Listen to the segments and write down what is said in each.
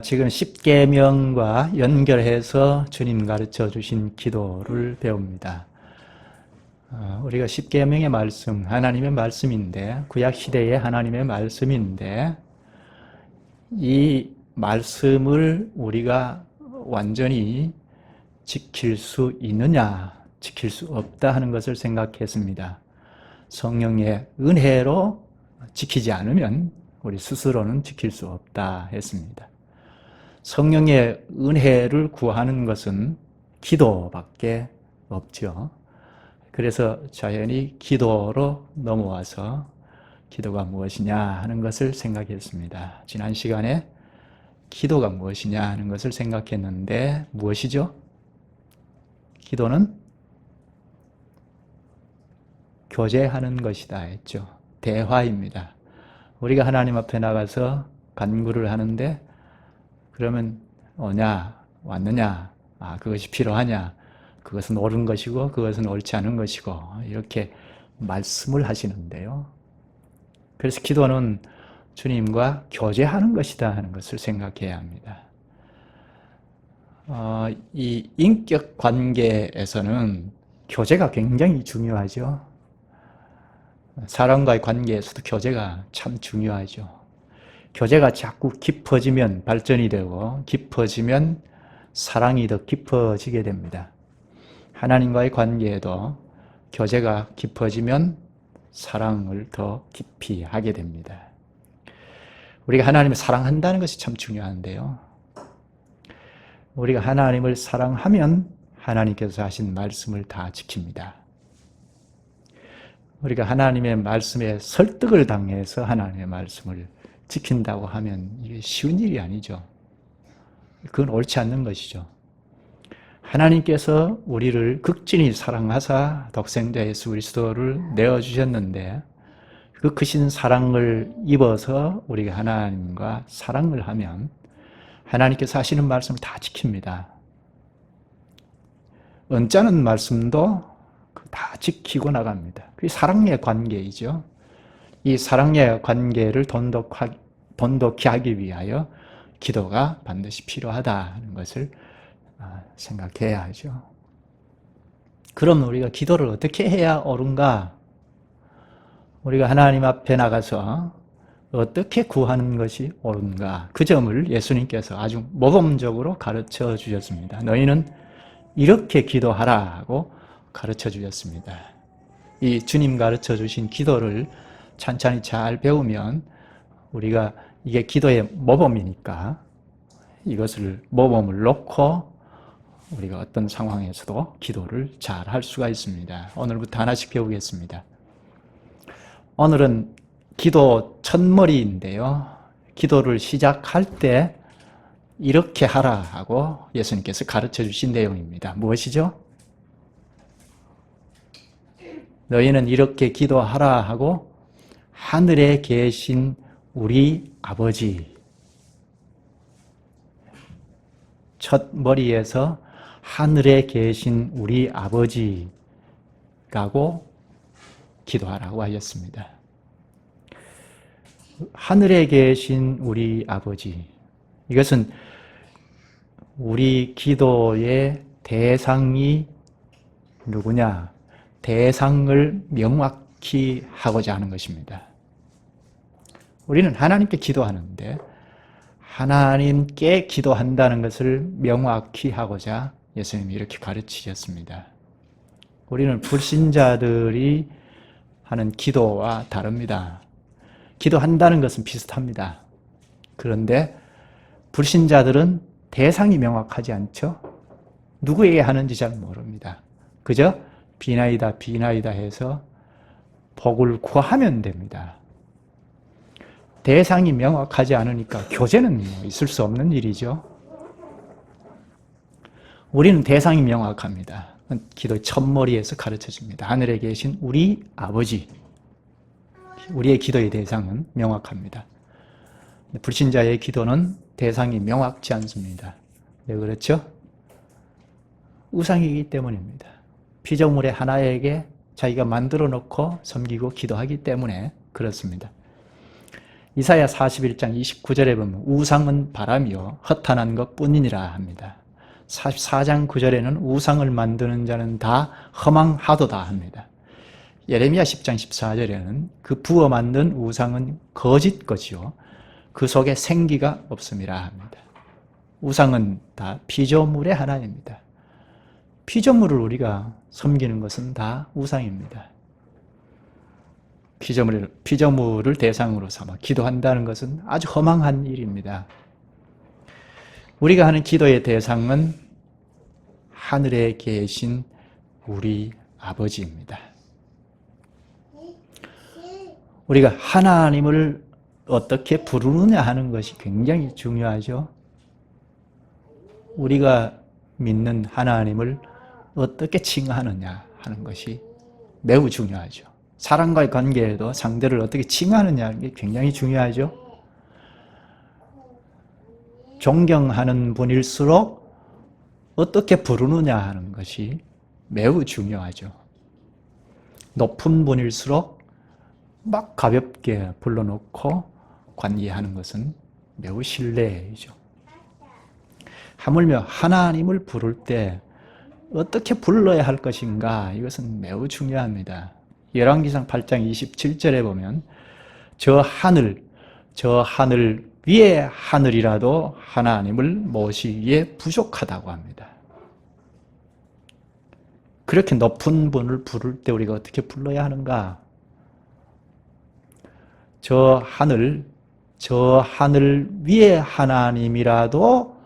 지금 십계명과 연결해서 주님 가르쳐 주신 기도를 배웁니다. 우리가 십계명의 말씀, 하나님의 말씀인데, 구약 시대의 하나님의 말씀인데, 이 말씀을 우리가 완전히 지킬 수 있느냐, 지킬 수 없다 하는 것을 생각했습니다. 성령의 은혜로 지키지 않으면 우리 스스로는 지킬 수 없다 했습니다. 성령의 은혜를 구하는 것은 기도밖에 없죠. 그래서 자연히 기도로 넘어와서 기도가 무엇이냐 하는 것을 생각했습니다. 지난 시간에 기도가 무엇이냐 하는 것을 생각했는데 무엇이죠? 기도는 교제하는 것이다 했죠. 대화입니다. 우리가 하나님 앞에 나가서 간구를 하는데 그러면 오냐, 왔느냐, 그것이 필요하냐, 그것은 옳은 것이고 그것은 옳지 않은 것이고 이렇게 말씀을 하시는데요. 그래서 기도는 주님과 교제하는 것이다 하는 것을 생각해야 합니다. 이 인격 관계에서는 교제가 굉장히 중요하죠. 사람과의 관계에서도 교제가 참 중요하죠. 교제가 자꾸 깊어지면 발전이 되고 깊어지면 사랑이 더 깊어지게 됩니다. 하나님과의 관계에도 교제가 깊어지면 사랑을 더 깊이 하게 됩니다. 우리가 하나님을 사랑한다는 것이 참 중요한데요. 우리가 하나님을 사랑하면 하나님께서 하신 말씀을 다 지킵니다. 우리가 하나님의 말씀에 설득을 당해서 하나님의 말씀을 지킨다고 하면 이게 쉬운 일이 아니죠. 그건 옳지 않는 것이죠. 하나님께서 우리를 극진히 사랑하사 독생자 예수 그리스도를 내어주셨는데 그 크신 사랑을 입어서 우리가 하나님과 사랑을 하면 하나님께서 하시는 말씀을 다 지킵니다. 언짢은 말씀도 다 지키고 나갑니다. 그게 사랑의 관계이죠. 이 사랑의 관계를 돈독히 하기 위하여 기도가 반드시 필요하다는 것을 생각해야 하죠. 그럼 우리가 기도를 어떻게 해야 옳은가? 우리가 하나님 앞에 나가서 어떻게 구하는 것이 옳은가? 그 점을 예수님께서 아주 모범적으로 가르쳐 주셨습니다. 너희는 이렇게 기도하라고 가르쳐 주셨습니다. 이 주님 가르쳐 주신 기도를 찬찬히 잘 배우면 우리가 이게 기도의 모범이니까 이것을 모범을 놓고 우리가 어떤 상황에서도 기도를 잘 할 수가 있습니다. 오늘부터 하나씩 배우겠습니다. 오늘은 기도 첫머리인데요. 기도를 시작할 때 이렇게 하라 하고 예수님께서 가르쳐 주신 내용입니다. 무엇이죠? 너희는 이렇게 기도하라 하고 하늘에 계신 우리 아버지, 첫 머리에서 하늘에 계신 우리 아버지라고 기도하라고 하셨습니다. 하늘에 계신 우리 아버지, 이것은 우리 기도의 대상이 누구냐? 대상을 명확히 하고자 하는 것입니다. 우리는 하나님께 기도하는데 하나님께 기도한다는 것을 명확히 하고자 예수님이 이렇게 가르치셨습니다. 우리는 불신자들이 하는 기도와 다릅니다. 기도한다는 것은 비슷합니다. 그런데 불신자들은 대상이 명확하지 않죠? 누구에게 하는지 잘 모릅니다. 그저 비나이다 비나이다 해서 복을 구하면 됩니다. 대상이 명확하지 않으니까 교제는 있을 수 없는 일이죠. 우리는 대상이 명확합니다. 기도의 첫머리에서 가르쳐줍니다. 하늘에 계신 우리 아버지, 우리의 기도의 대상은 명확합니다. 불신자의 기도는 대상이 명확지 않습니다. 왜 그렇죠? 우상이기 때문입니다. 피조물의 하나에게 자기가 만들어 놓고 섬기고 기도하기 때문에 그렇습니다. 이사야 41장 29절에 보면 우상은 바람이요 허탄한 것뿐이니라 합니다. 44장 9절에는 우상을 만드는 자는 다 허망하도다 합니다. 예레미야 10장 14절에는 그 부어 만든 우상은 거짓 것이요 그 속에 생기가 없음이라 합니다. 우상은 다 피조물의 하나입니다. 피조물을 우리가 섬기는 것은 다 우상입니다. 피조물을 대상으로 삼아 기도한다는 것은 아주 허망한 일입니다. 우리가 하는 기도의 대상은 하늘에 계신 우리 아버지입니다. 우리가 하나님을 어떻게 부르느냐 하는 것이 굉장히 중요하죠. 우리가 믿는 하나님을 어떻게 칭하느냐 하는 것이 매우 중요하죠. 사람과의 관계에도 상대를 어떻게 칭하느냐 하는 게 굉장히 중요하죠. 존경하는 분일수록 어떻게 부르느냐 하는 것이 매우 중요하죠. 높은 분일수록 막 가볍게 불러놓고 관계하는 것은 매우 실례이죠. 하물며 하나님을 부를 때 어떻게 불러야 할 것인가 이것은 매우 중요합니다. 열왕기상 8장 27절에 보면 저 하늘 위에 하늘이라도 하나님을 모시기에 부족하다고 합니다. 그렇게 높은 분을 부를 때 우리가 어떻게 불러야 하는가? 저 하늘 위에 하나님이라도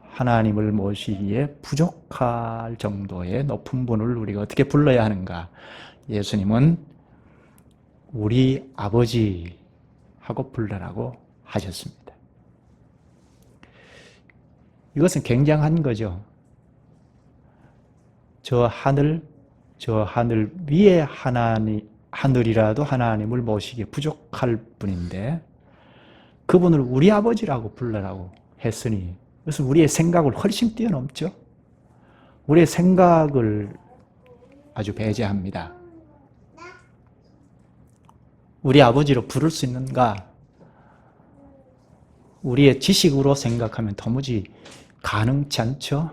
하나님을 모시기에 부족할 정도의 높은 분을 우리가 어떻게 불러야 하는가? 예수님은 우리 아버지 하고 불러라고 하셨습니다. 이것은 굉장한 거죠. 저 하늘 위에 하늘이라도 하나님을 모시기에 부족할 분인데 그분을 우리 아버지라고 불러라고 했으니 그것은 우리의 생각을 훨씬 뛰어넘죠. 우리의 생각을 아주 배제합니다. 우리 아버지로 부를 수 있는가? 우리의 지식으로 생각하면 도무지 가능치 않죠.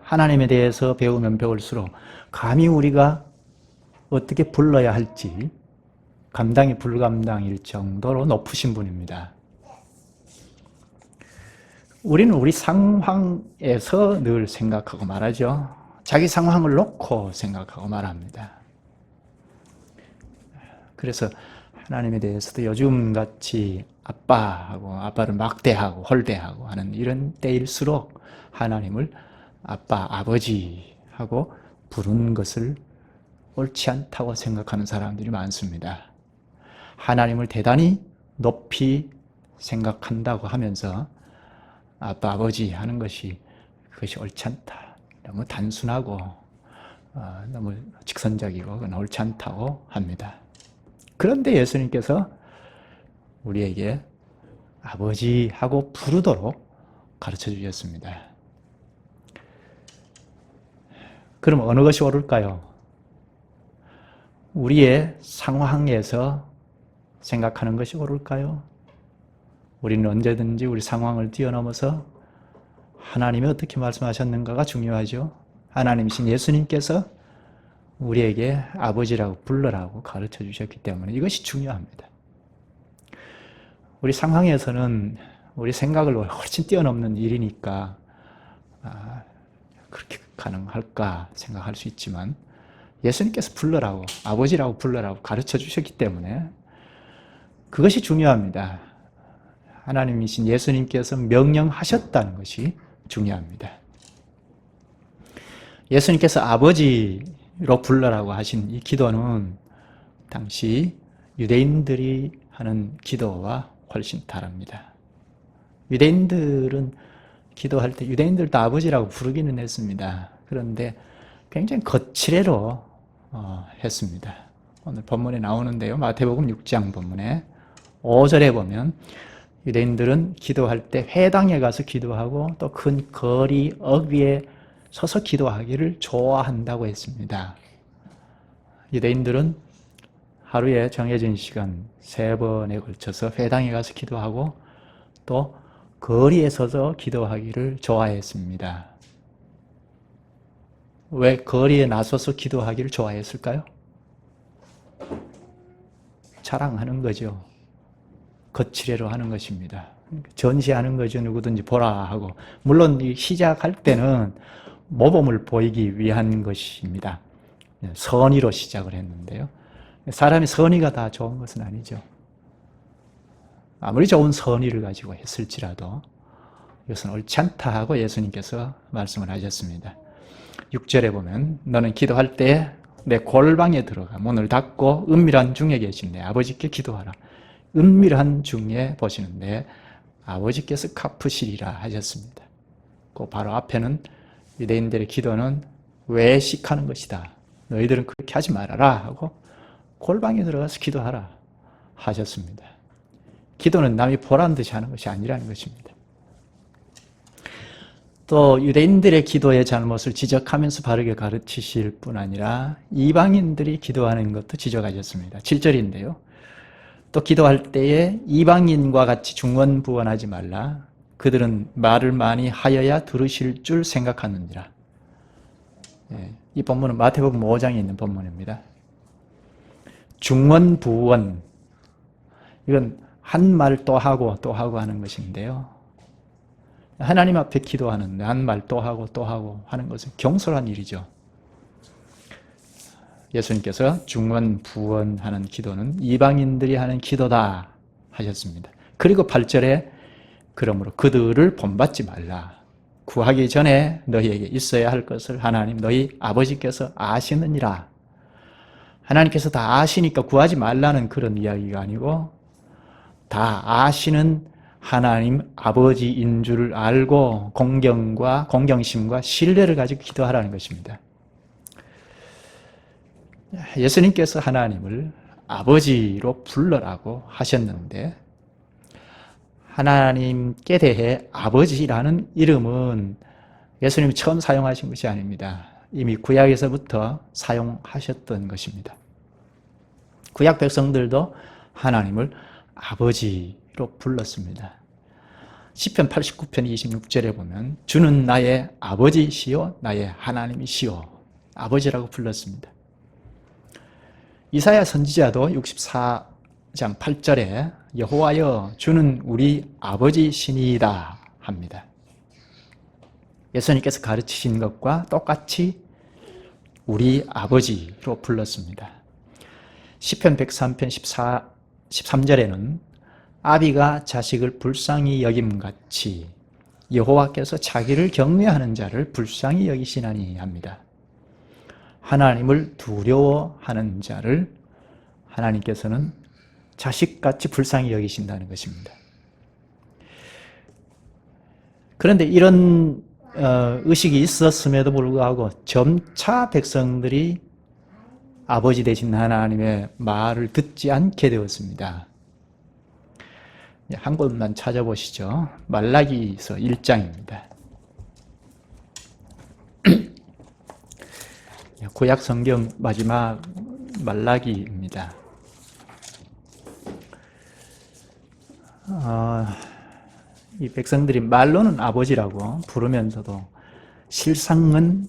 하나님에 대해서 배우면 배울수록 감히 우리가 어떻게 불러야 할지 감당이 불감당일 정도로 높으신 분입니다. 우리는 우리 상황에서 늘 생각하고 말하죠. 자기 상황을 놓고 생각하고 말합니다. 그래서 하나님에 대해서도 요즘같이 아빠를 막대하고 홀대하고 하는 이런 때일수록 하나님을 아빠, 아버지 하고 부르는 것을 옳지 않다고 생각하는 사람들이 많습니다. 하나님을 대단히 높이 생각한다고 하면서 아빠, 아버지 하는 것이 그것이 옳지 않다. 너무 단순하고 너무 직선적이고 그건 옳지 않다고 합니다. 그런데 예수님께서 우리에게 아버지하고 부르도록 가르쳐 주셨습니다. 그럼 어느 것이 옳을까요? 우리의 상황에서 생각하는 것이 옳을까요? 우리는 언제든지 우리 상황을 뛰어넘어서 하나님이 어떻게 말씀하셨는가가 중요하죠. 하나님이신 예수님께서 우리에게 아버지라고 불러라고 가르쳐 주셨기 때문에 이것이 중요합니다. 우리 상황에서는 우리 생각을 훨씬 뛰어넘는 일이니까 그렇게 가능할까 생각할 수 있지만 예수님께서 불러라고 아버지라고 불러라고 가르쳐 주셨기 때문에 그것이 중요합니다. 하나님이신 예수님께서 명령하셨다는 것이 중요합니다. 예수님께서 아버지로 불러라고 하신 이 기도는 당시 유대인들이 하는 기도와 훨씬 다릅니다. 유대인들은 기도할 때 유대인들도 아버지라고 부르기는 했습니다. 그런데 굉장히 거칠애로 했습니다. 오늘 본문에 나오는데요. 마태복음 6장 본문에 5절에 보면 유대인들은 기도할 때 회당에 가서 기도하고 또 큰 거리 어귀에 서서 기도하기를 좋아한다고 했습니다. 유대인들은 하루에 정해진 시간 3번에 걸쳐서 회당에 가서 기도하고 또 거리에 서서 기도하기를 좋아했습니다. 왜 거리에 나서서 기도하기를 좋아했을까요? 자랑하는 거죠. 거칠애로 하는 것입니다. 전시하는 거죠. 누구든지 보라 하고. 물론 시작할 때는 모범을 보이기 위한 것입니다. 선의로 시작을 했는데요. 사람이 선의가 다 좋은 것은 아니죠. 아무리 좋은 선의를 가지고 했을지라도 이것은 옳지 않다 하고 예수님께서 말씀을 하셨습니다. 6절에 보면 너는 기도할 때 내 골방에 들어가 문을 닫고 은밀한 중에 계신 내 아버지께 기도하라. 은밀한 중에 보시는데 아버지께서 갚으시리라 하셨습니다. 그 바로 앞에는 유대인들의 기도는 외식하는 것이다. 너희들은 그렇게 하지 말아라 하고 골방에 들어가서 기도하라 하셨습니다. 기도는 남이 보란 듯이 하는 것이 아니라는 것입니다. 또 유대인들의 기도의 잘못을 지적하면서 바르게 가르치실 뿐 아니라 이방인들이 기도하는 것도 지적하셨습니다. 7절인데요. 또 기도할 때에 이방인과 같이 중언부언하지 말라. 그들은 말을 많이 하여야 들으실 줄 생각하느니라. 이 본문은 마태복음 5장에 있는 본문입니다. 중언부언, 이건 한 말 또 하고 하는 것인데요. 하나님 앞에 기도하는데 한 말 또 하고 하는 것은 경솔한 일이죠. 예수님께서 중언부언하는 기도는 이방인들이 하는 기도다 하셨습니다. 그리고 8절에 그러므로 그들을 본받지 말라. 구하기 전에 너희에게 있어야 할 것을 하나님 너희 아버지께서 아시느니라. 하나님께서 다 아시니까 구하지 말라는 그런 이야기가 아니고 다 아시는 하나님 아버지인 줄 알고 공경심과 신뢰를 가지고 기도하라는 것입니다. 예수님께서 하나님을 아버지로 불러라고 하셨는데 하나님께 대해 아버지라는 이름은 예수님이 처음 사용하신 것이 아닙니다. 이미 구약에서부터 사용하셨던 것입니다. 구약 백성들도 하나님을 아버지로 불렀습니다. 시편 89편 26절에 보면 주는 나의 아버지시요 나의 하나님이시요 아버지라고 불렀습니다. 이사야 선지자도 64장 8절에 여호와여 주는 우리 아버지시니이다 합니다. 예수님께서 가르치신 것과 똑같이 우리 아버지로 불렀습니다. 시편 103편 13절에는 아비가 자식을 불쌍히 여김같이 여호와께서 자기를 경외하는 자를 불쌍히 여기시나니 합니다. 하나님을 두려워하는 자를 하나님께서는 자식같이 불쌍히 여기신다는 것입니다. 그런데 이런 의식이 있었음에도 불구하고 점차 백성들이 아버지 되신 하나님의 말을 듣지 않게 되었습니다. 한 곳만 찾아보시죠. 말라기서 1장입니다. 구약 성경 마지막 말라기입니다. 이 백성들이 말로는 아버지라고 부르면서도 실상은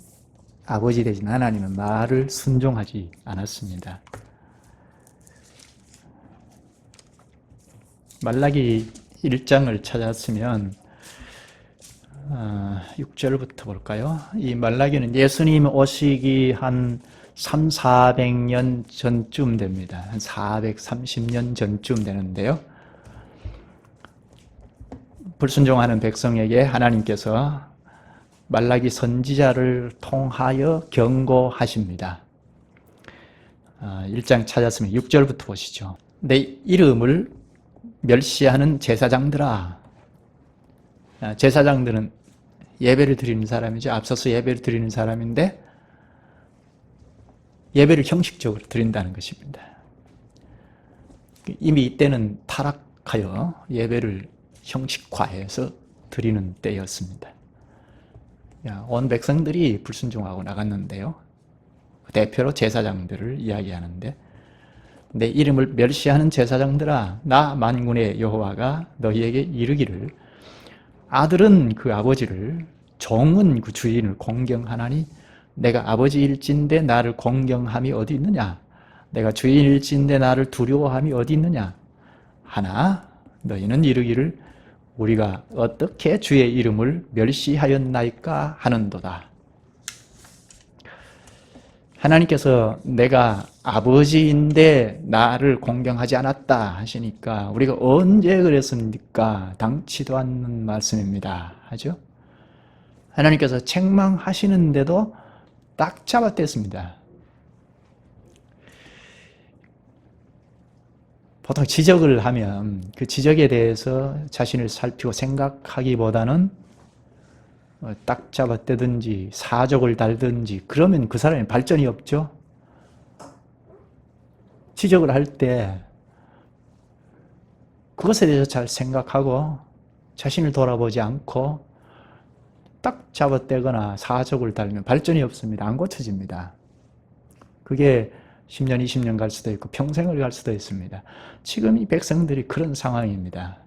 아버지 되신 하나님의 말을 순종하지 않았습니다. 말라기 1장을 찾았으면 6절부터 볼까요? 이 말라기는 예수님 오시기 한 300~400년 전쯤 됩니다. 한 430년 전쯤 되는데요. 불순종하는 백성에게 하나님께서 말라기 선지자를 통하여 경고하십니다. 1장 찾았으면 6절부터 보시죠. 내 이름을 멸시하는 제사장들아. 제사장들은 예배를 드리는 사람이죠. 앞서서 예배를 드리는 사람인데 예배를 형식적으로 드린다는 것입니다. 이미 이때는 타락하여 예배를 형식화해서 드리는 때였습니다. 온 백성들이 불순종하고 나갔는데요. 대표로 제사장들을 이야기하는데 내 이름을 멸시하는 제사장들아, 나 만군의 여호와가 너희에게 이르기를 아들은 그 아버지를, 종은 그 주인을 공경하나니 내가 아버지일진데 나를 공경함이 어디 있느냐? 내가 주인일진데 나를 두려워함이 어디 있느냐? 하나 너희는 이르기를 우리가 어떻게 주의 이름을 멸시하였나이까 하는도다. 하나님께서 내가 아버지인데 나를 공경하지 않았다 하시니까 우리가 언제 그랬습니까? 당치도 않는 말씀입니다. 하죠? 하나님께서 책망하시는데도 딱 잡아댔습니다. 보통 지적을 하면 그 지적에 대해서 자신을 살피고 생각하기보다는 딱 잡아떼든지 사족을 달든지 그러면 그 사람이 발전이 없죠. 지적을 할 때 그것에 대해서 잘 생각하고 자신을 돌아보지 않고 딱 잡아떼거나 사족을 달면 발전이 없습니다. 안 고쳐집니다. 그게 10년, 20년 갈 수도 있고 평생을 갈 수도 있습니다. 지금 이 백성들이 그런 상황입니다.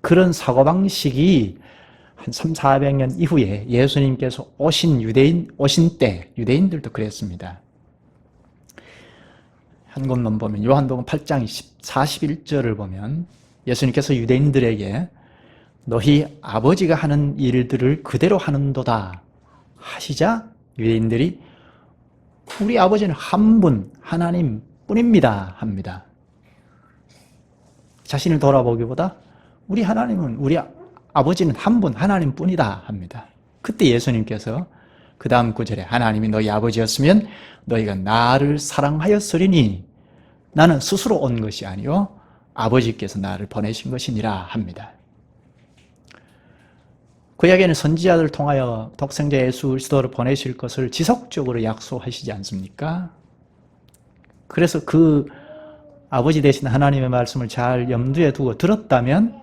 그런 사고방식이 한 300~400년 이후에 예수님께서 오신 때 유대인들도 그랬습니다. 한 곳만 보면 요한복음 8장 41절을 보면 예수님께서 유대인들에게 너희 아버지가 하는 일들을 그대로 하는도다 하시자 유대인들이 우리 아버지는 한 분 하나님 뿐입니다 합니다. 자신을 돌아보기보다 우리 하나님은 우리 아버지는 한 분 하나님 뿐이다 합니다. 그때 예수님께서 그 다음 구절에 하나님이 너희 아버지였으면 너희가 나를 사랑하였으리니 나는 스스로 온 것이 아니요 아버지께서 나를 보내신 것이니라 합니다. 구약에는 선지자들을 통하여 독생자 예수 그리스도를 보내실 것을 지속적으로 약속하시지 않습니까? 그래서 그 아버지 되신 하나님의 말씀을 잘 염두에 두고 들었다면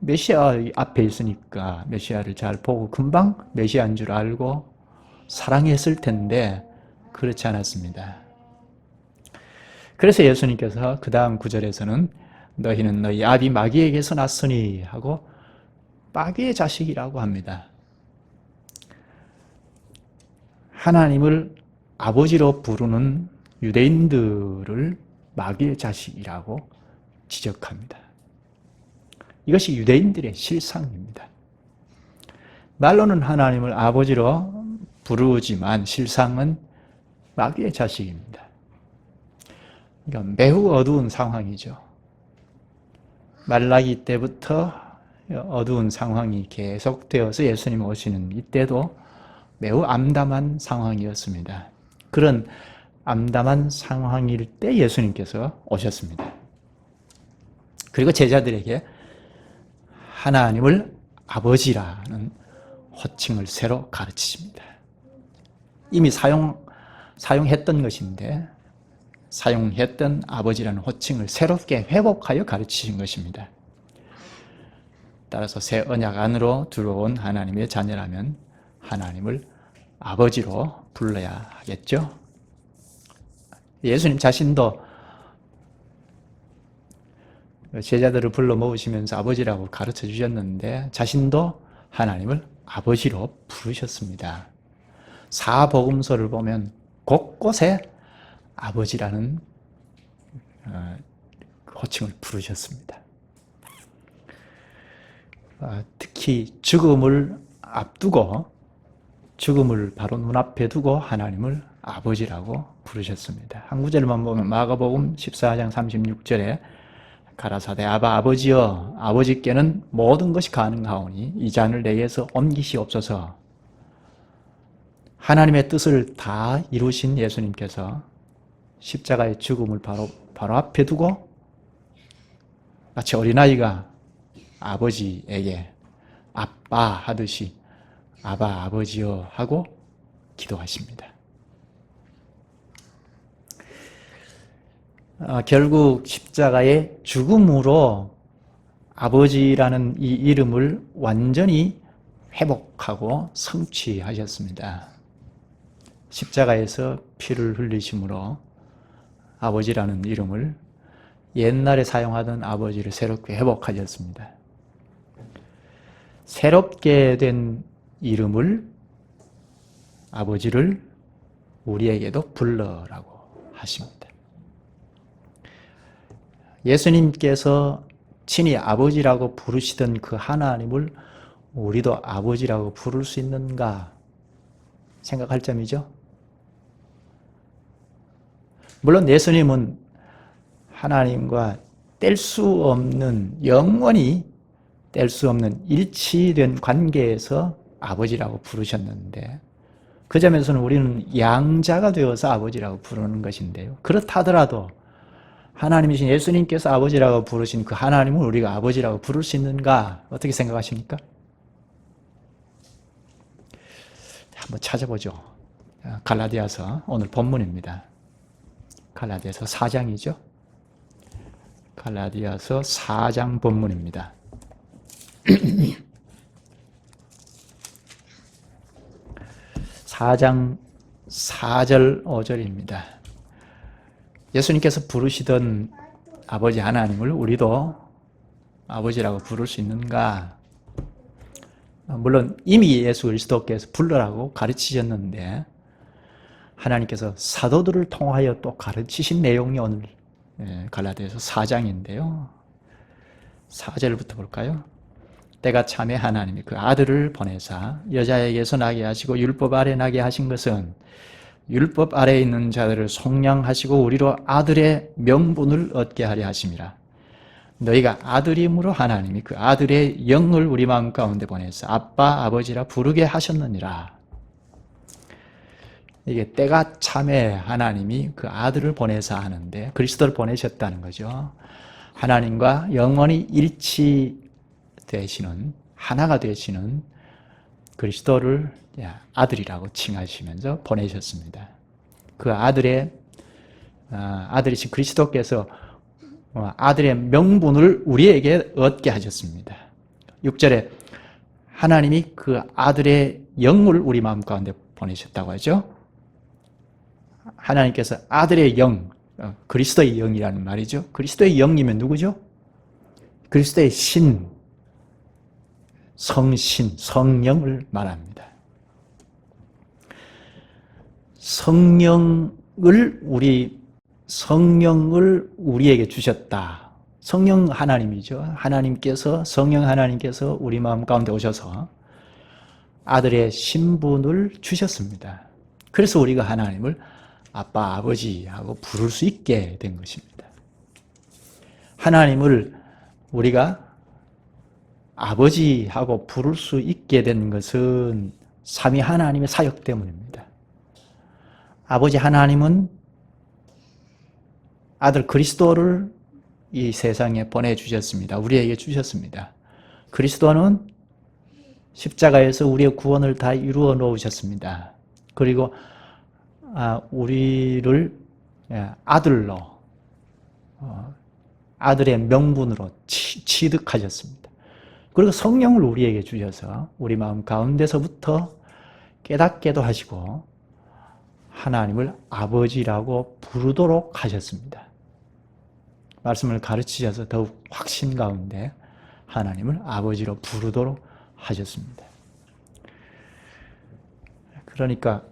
메시아 앞에 있으니까 메시아를 잘 보고 금방 메시아인 줄 알고 사랑했을 텐데 그렇지 않았습니다. 그래서 예수님께서 그 다음 구절에서는 너희는 너희 아비 마귀에게서 났으니 하고 마귀의 자식이라고 합니다. 하나님을 아버지로 부르는 유대인들을 마귀의 자식이라고 지적합니다. 이것이 유대인들의 실상입니다. 말로는 하나님을 아버지로 부르지만 실상은 마귀의 자식입니다. 그러니까 매우 어두운 상황이죠. 말라기 때부터 어두운 상황이 계속되어서 예수님 오시는 이때도 매우 암담한 상황이었습니다. 그런 암담한 상황일 때 예수님께서 오셨습니다. 그리고 제자들에게 하나님을 아버지라는 호칭을 새로 가르치십니다. 이미 사용했던 것인데 사용했던 아버지라는 호칭을 새롭게 회복하여 가르치신 것입니다. 따라서 새 언약 안으로 들어온 하나님의 자녀라면 하나님을 아버지로 불러야 하겠죠. 예수님 자신도 제자들을 불러 모으시면서 아버지라고 가르쳐 주셨는데 자신도 하나님을 아버지로 부르셨습니다. 사복음서를 보면 곳곳에 아버지라는 호칭을 부르셨습니다. 특히 죽음을 앞두고 죽음을 바로 눈앞에 두고 하나님을 아버지라고 부르셨습니다. 한 구절만 보면 마가복음 14장 36절에 가라사대 아바 아버지여 아버지께는 모든 것이 가능하오니 이 잔을 내게서 옮기시옵소서. 하나님의 뜻을 다 이루신 예수님께서 십자가의 죽음을 바로 앞에 두고 마치 어린아이가 아버지에게 아빠 하듯이 아바 아버지여 하고 기도하십니다. 결국 십자가의 죽음으로 아버지라는 이 이름을 완전히 회복하고 성취하셨습니다. 십자가에서 피를 흘리심으로 아버지라는 이름을 옛날에 사용하던 아버지를 새롭게 회복하셨습니다. 새롭게 된 이름을 아버지를 우리에게도 불러라고 하십니다. 예수님께서 친히 아버지라고 부르시던 그 하나님을 우리도 아버지라고 부를 수 있는가 생각할 점이죠. 물론 예수님은 하나님과 뗄 수 없는, 영원히 뗄 수 없는 일치된 관계에서 아버지라고 부르셨는데, 그 점에서는 우리는 양자가 되어서 아버지라고 부르는 것인데요. 그렇다 하더라도 하나님이신 예수님께서 아버지라고 부르신 그 하나님을 우리가 아버지라고 부를 수 있는가? 어떻게 생각하십니까? 한번 찾아보죠. 갈라디아서, 오늘 본문입니다. 갈라디아서 4장이죠. 갈라디아서 4장 본문입니다. 4장 4절 5절입니다. 예수님께서 부르시던 아버지 하나님을 우리도 아버지라고 부를 수 있는가? 물론 이미 예수 그리스도께서 불러라고 가르치셨는데, 하나님께서 사도들을 통하여 또 가르치신 내용이 오늘 갈라디아서 4장인데요. 4절부터 볼까요? 때가 참에 하나님이 그 아들을 보내사 여자에게서 나게 하시고 율법 아래 나게 하신 것은 율법 아래에 있는 자들을 속량하시고 우리로 아들의 명분을 얻게 하려 하심이라. 너희가 아들임으로 하나님이 그 아들의 영을 우리 마음 가운데 보내서 아빠 아버지라 부르게 하셨느니라. 이게 때가 참에 하나님이 그 아들을 보내사 하는데, 그리스도를 보내셨다는 거죠. 하나님과 영원히 일치되시는, 하나가 되시는 그리스도를 아들이라고 칭하시면서 보내셨습니다. 그 아들이신 그리스도께서 아들의 명분을 우리에게 얻게 하셨습니다. 6절에 하나님이 그 아들의 영을 우리 마음 가운데 보내셨다고 하죠. 하나님께서 아들의 영, 그리스도의 영이라는 말이죠. 그리스도의 영이면 누구죠? 그리스도의 신, 성신, 성령을 말합니다. 성령을 우리에게 주셨다. 성령 하나님이죠. 하나님께서, 성령 하나님께서 우리 마음 가운데 오셔서 아들의 신분을 주셨습니다. 그래서 우리가 하나님을 아빠, 아버지하고 부를 수 있게 된 것입니다. 하나님을 우리가 아버지하고 부를 수 있게 된 것은 삼위 하나님의 사역 때문입니다. 아버지 하나님은 아들 그리스도를 이 세상에 보내주셨습니다. 우리에게 주셨습니다. 그리스도는 십자가에서 우리의 구원을 다 이루어 놓으셨습니다. 그리고 우리를 아들로, 아들의 명분으로 취득하셨습니다. 그리고 성령을 우리에게 주셔서 우리 마음 가운데서부터 깨닫게도 하시고 하나님을 아버지라고 부르도록 하셨습니다. 말씀을 가르치셔서 더욱 확신 가운데 하나님을 아버지로 부르도록 하셨습니다. 그러니까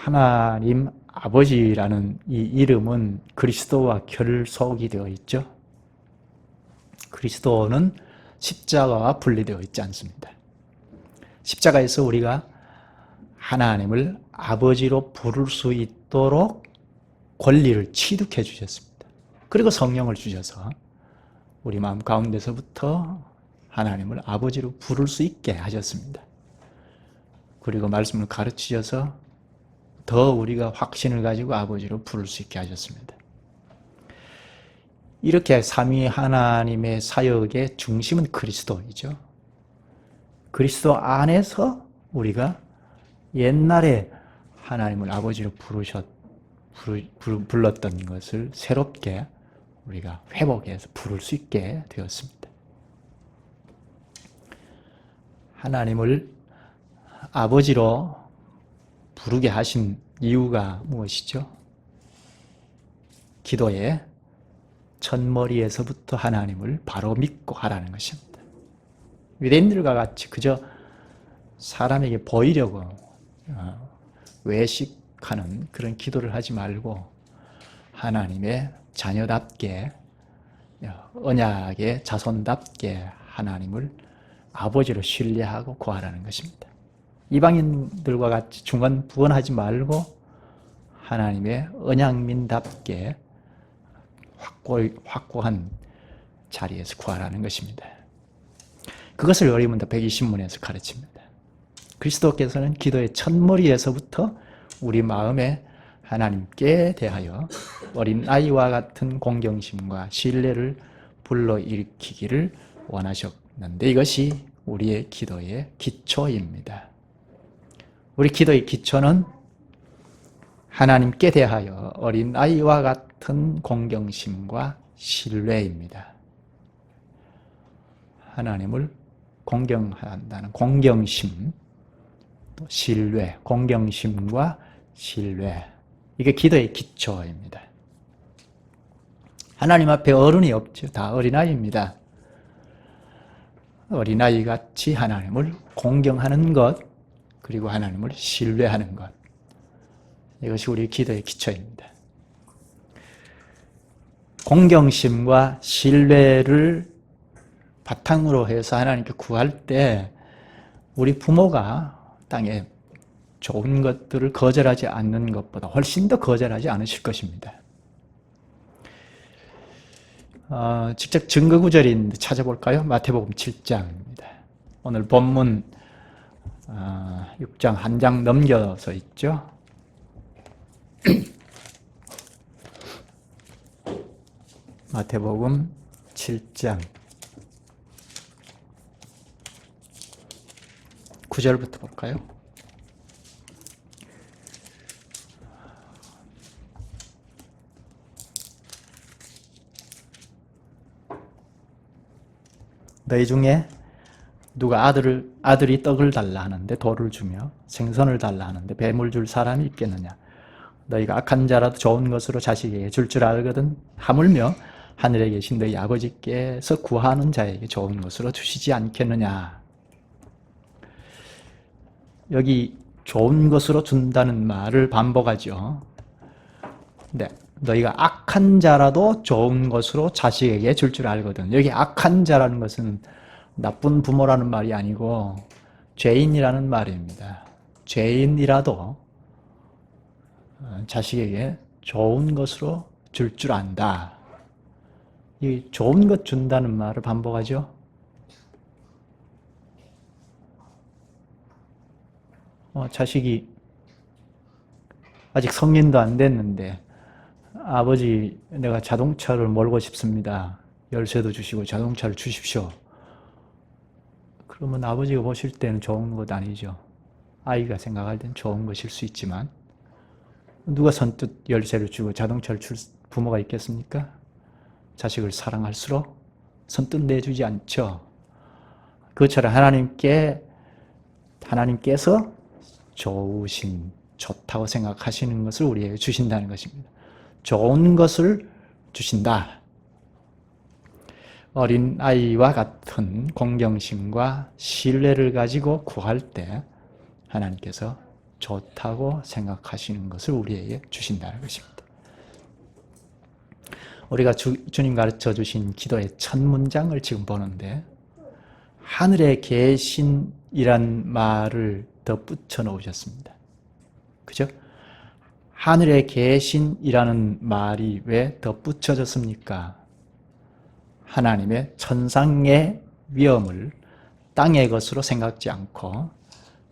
하나님 아버지라는 이 이름은 그리스도와 결속이 되어 있죠. 그리스도는 십자가와 분리되어 있지 않습니다. 십자가에서 우리가 하나님을 아버지로 부를 수 있도록 권리를 취득해 주셨습니다. 그리고 성령을 주셔서 우리 마음 가운데서부터 하나님을 아버지로 부를 수 있게 하셨습니다. 그리고 말씀을 가르치셔서 더 우리가 확신을 가지고 아버지로 부를 수 있게 하셨습니다. 이렇게 삼위 하나님의 사역의 중심은 그리스도이죠. 그리스도 안에서 우리가 옛날에 하나님을 아버지로 불렀던 것을 새롭게 우리가 회복해서 부를 수 있게 되었습니다. 하나님을 아버지로 부르게 하신 이유가 무엇이죠? 기도의 첫머리에서부터 하나님을 바로 믿고 하라는 것입니다. 유대인들과 같이 그저 사람에게 보이려고 외식하는 그런 기도를 하지 말고 하나님의 자녀답게 언약의 자손답게 하나님을 아버지로 신뢰하고 구하라는 것입니다. 이방인들과 같이 중언부언하지 말고 하나님의 언약민답게 확고한 자리에서 구하라는 것입니다. 그것을 어리문답 120문에서 가르칩니다. 그리스도께서는 기도의 첫머리에서부터 우리 마음에 하나님께 대하여 어린아이와 같은 공경심과 신뢰를 불러일으키기를 원하셨는데 이것이 우리의 기도의 기초입니다. 우리 기도의 기초는 하나님께 대하여 어린아이와 같은 공경심과 신뢰입니다. 하나님을 공경한다는 공경심, 또 신뢰, 공경심과 신뢰. 이게 기도의 기초입니다. 하나님 앞에 어른이 없죠. 다 어린아이입니다. 어린아이같이 하나님을 공경하는 것, 그리고 하나님을 신뢰하는 것. 이것이 우리 기도의 기초입니다. 공경심과 신뢰를 바탕으로 해서 하나님께 구할 때 우리 부모가 땅에 좋은 것들을 거절하지 않는 것보다 훨씬 더 거절하지 않으실 것입니다. 직접 증거 구절인데 찾아볼까요? 마태복음 7장입니다. 오늘 본문 6장 한 장 넘겨서 있죠. 마태복음 7장 9절부터 볼까요? 너희 중에 누가 아들이 떡을 달라 하는데 돌을 주며 생선을 달라 하는데 뱀을 줄 사람이 있겠느냐? 너희가 악한 자라도 좋은 것으로 자식에게 줄 줄 알거든 하물며 하늘에 계신 너희 아버지께서 구하는 자에게 좋은 것으로 주시지 않겠느냐? 여기 좋은 것으로 준다는 말을 반복하죠. 네, 너희가 악한 자라도 좋은 것으로 자식에게 줄 줄 알거든. 여기 악한 자라는 것은 나쁜 부모라는 말이 아니고 죄인이라는 말입니다. 죄인이라도 자식에게 좋은 것으로 줄 줄 안다. 이 좋은 것 준다는 말을 반복하죠. 자식이 아직 성인도 안 됐는데 아버지 내가 자동차를 몰고 싶습니다. 열쇠도 주시고 자동차를 주십시오. 그러면 아버지가 보실 때는 좋은 것 아니죠. 아이가 생각할 땐 좋은 것일 수 있지만 누가 선뜻 열쇠를 주고 자동차를 줄 부모가 있겠습니까? 자식을 사랑할수록 선뜻 내주지 않죠. 그것처럼 하나님께서 좋다고 생각하시는 것을 우리에게 주신다는 것입니다. 좋은 것을 주신다. 어린아이와 같은 공경심과 신뢰를 가지고 구할 때 하나님께서 좋다고 생각하시는 것을 우리에게 주신다는 것입니다. 우리가 주님 가르쳐 주신 기도의 첫 문장을 지금 보는데 하늘에 계신이란 말을 덧붙여 놓으셨습니다. 그죠? 하늘에 계신이라는 말이 왜 덧붙여졌습니까? 하나님의 천상의 위엄을 땅의 것으로 생각지 않고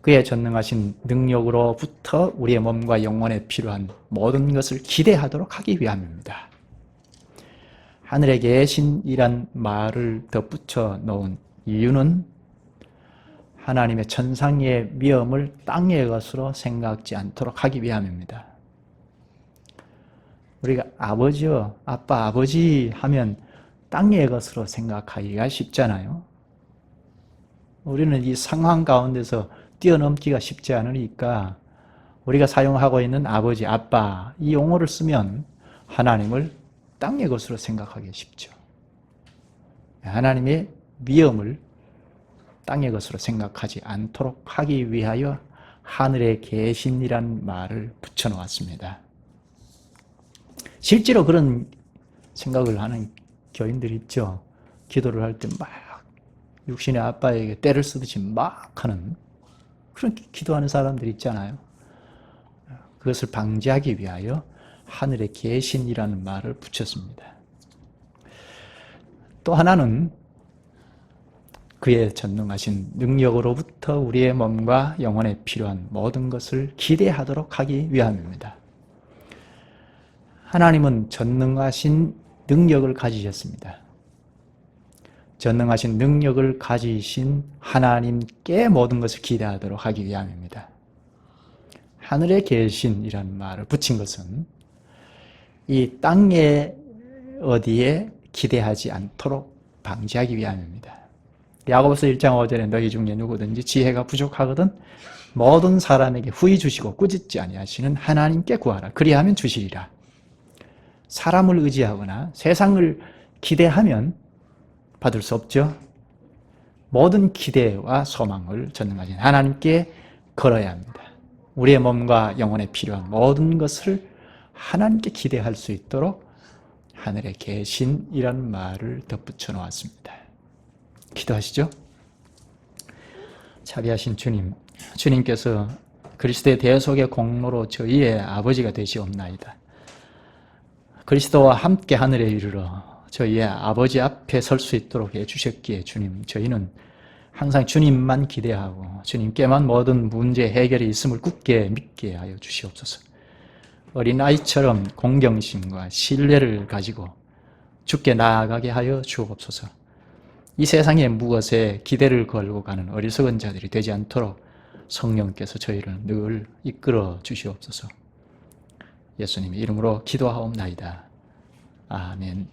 그의 전능하신 능력으로부터 우리의 몸과 영혼에 필요한 모든 것을 기대하도록 하기 위함입니다. 하늘에 계신이란 말을 덧붙여 놓은 이유는 하나님의 천상의 위엄을 땅의 것으로 생각지 않도록 하기 위함입니다. 우리가 아버지요, 아빠, 아버지 하면 땅의 것으로 생각하기가 쉽잖아요. 우리는 이 상황 가운데서 뛰어넘기가 쉽지 않으니까 우리가 사용하고 있는 아버지, 아빠 이 용어를 쓰면 하나님을 땅의 것으로 생각하기 쉽죠. 하나님의 위엄을 땅의 것으로 생각하지 않도록 하기 위하여 하늘에 계신이란 말을 붙여놓았습니다. 실제로 그런 생각을 하는 교인들이 있죠. 기도를 할 때 막 육신의 아빠에게 때를 쓰듯이 막 하는 그런 기도하는 사람들이 있잖아요. 그것을 방지하기 위하여 하늘에 계신이라는 말을 붙였습니다. 또 하나는 그의 전능하신 능력으로부터 우리의 몸과 영혼에 필요한 모든 것을 기대하도록 하기 위함입니다. 하나님은 전능하신 능력을 가지셨습니다. 전능하신 능력을 가지신 하나님께 모든 것을 기대하도록 하기 위함입니다. 하늘에 계신이라는 말을 붙인 것은 이 땅에 어디에 기대하지 않도록 방지하기 위함입니다. 야고보서 1장 5절에 너희 중에 누구든지 지혜가 부족하거든 모든 사람에게 후히 주시고 꾸짖지 아니하시는 하나님께 구하라. 그리하면 주시리라. 사람을 의지하거나 세상을 기대하면 받을 수 없죠. 모든 기대와 소망을 전능하신 하나님께 걸어야 합니다. 우리의 몸과 영혼에 필요한 모든 것을 하나님께 기대할 수 있도록 하늘에 계신이라는 말을 덧붙여 놓았습니다. 기도하시죠. 자비하신 주님, 주님께서 그리스도의 대속의 공로로 저희의 아버지가 되시옵나이다. 그리스도와 함께 하늘에 이르러 저희의 아버지 앞에 설 수 있도록 해주셨기에 주님, 저희는 항상 주님만 기대하고 주님께만 모든 문제 해결이 있음을 굳게 믿게 하여 주시옵소서. 어린아이처럼 공경심과 신뢰를 가지고 주께 나아가게 하여 주옵소서. 이 세상에 무엇에 기대를 걸고 가는 어리석은 자들이 되지 않도록 성령께서 저희를 늘 이끌어 주시옵소서. 예수님의 이름으로 기도하옵나이다. 아멘.